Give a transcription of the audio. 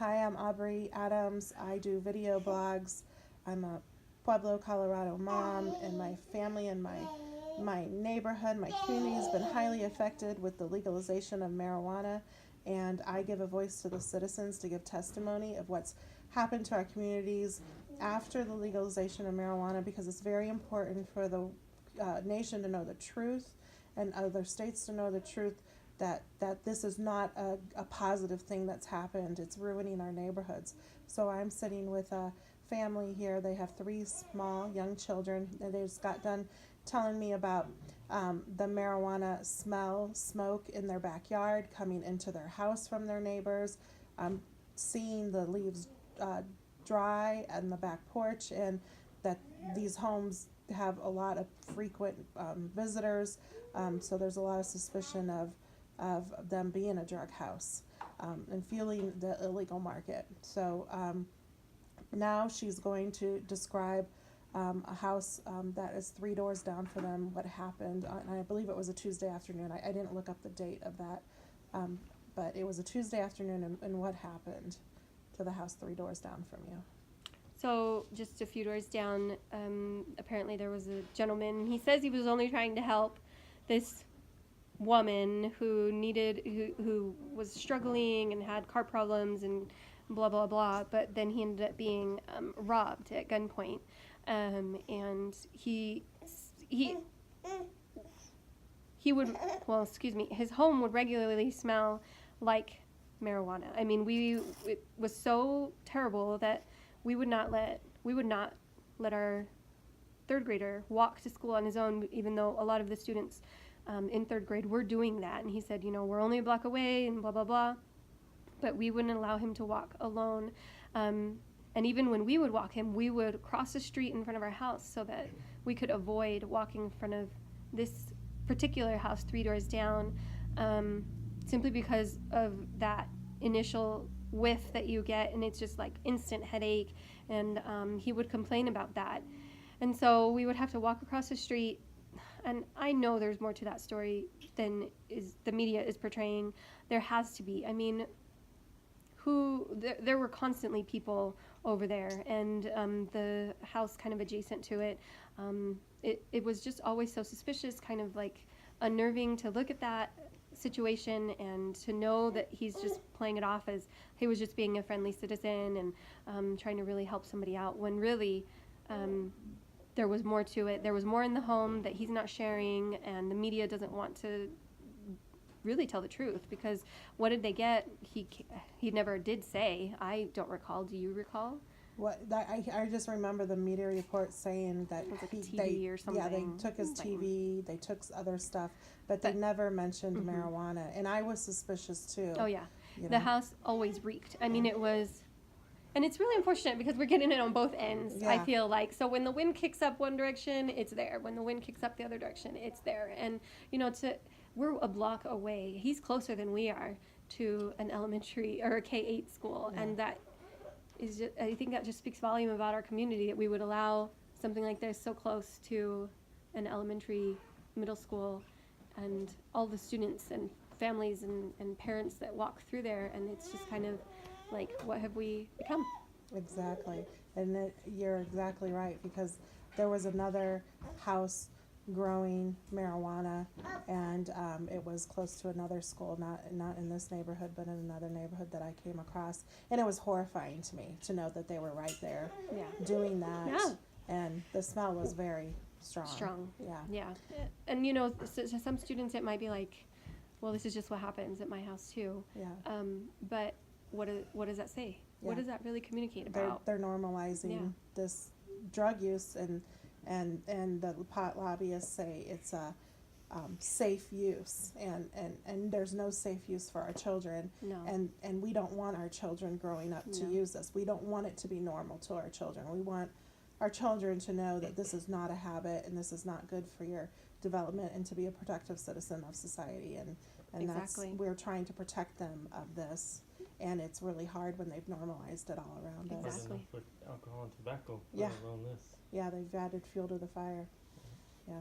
Hi, I'm Aubrey Adams. I do video blogs. I'm a Pueblo, Colorado mom, and my family and my neighborhood, my community has been highly affected with the legalization of marijuana, and I give a voice to the citizens to give testimony of what's happened to our communities after the legalization of marijuana, because it's very important for the nation to know the truth and other states to know the truth, that this is not a positive thing that's happened. It's ruining our neighborhoods. So I'm sitting with a family here. They have 3 small young children, and they just got done telling me about the marijuana smoke in their backyard coming into their house from their neighbors, seeing the leaves dry on the back porch, and that these homes have a lot of frequent visitors, so there's a lot of suspicion of them being a drug house, and fueling the illegal market. So now she's going to describe a house that is 3 doors down for them, what happened. And I believe it was a Tuesday afternoon. I didn't look up the date of that, but it was a Tuesday afternoon, and what happened to the house 3 doors down from you. So just a few doors down, apparently there was a gentleman. He says he was only trying to help this woman who was struggling and had car problems and blah blah blah. But then he ended up being robbed at gunpoint, and he would, well, excuse me, his home would regularly smell like marijuana. I mean, it was so terrible that we would not let our 3rd grader walk to school on his own, even though a lot of the students in 3rd grade were doing that. And he said, we're only a block away and blah, blah, blah. But we wouldn't allow him to walk alone. And even when we would walk him, we would cross the street in front of our house so that we could avoid walking in front of this particular house 3 doors down, simply because of that initial whiff that you get, and it's just like instant headache, and he would complain about that. And so we would have to walk across the street, and I know there's more to that story than the media is portraying. There has to be. I mean, there were constantly people over there, and the house kind of adjacent to it, it was just always so suspicious, kind of like unnerving to look at that situation and to know that he's just playing it off as he was just being a friendly citizen and trying to really help somebody out, when really there was more to it. There was more in the home that he's not sharing, and the media doesn't want to really tell the truth, because what did they get? He never did say. I don't recall. Do you recall? I just remember the media report saying that it was like TV or something. Yeah, they took his TV, they took other stuff, but they never mentioned marijuana, and I was suspicious too. Oh yeah, the house always reeked. I mean, it was, and it's really unfortunate because we're getting it on both ends. Yeah. I feel like, so when the wind kicks up one direction, it's there. When the wind kicks up the other direction, it's there. And we're a block away. He's closer than we are to an elementary or a K-8 school, and that is just, I think that just speaks volume about our community, that we would allow something like this so close to an elementary, middle school, and all the students and families and parents that walk through there, and it's just kind of like, what have we become? Exactly, and you're exactly right, because there was another house growing marijuana, and it was close to another school, not in this neighborhood, but in another neighborhood that I came across, and it was horrifying to me to know that they were right there doing that. Yeah. And the smell was very strong. Yeah. And to some students it might be like, well, this is just what happens at my house too. Yeah. But what does that say? Yeah. What does that really communicate about? They're normalizing this drug use, and the pot lobbyists say it's a safe use, and there's no safe use for our children. No. And we don't want our children growing up to use this. We don't want it to be normal to our children. We want our children to know that this is not a habit, and this is not good for your development, and to be a productive citizen of society, and exactly. We're trying to protect them of this, and it's really hard when they've normalized it all around us. Exactly. With alcohol and tobacco, Yeah. let alone this. Yeah, they've added fuel to the fire. Yeah.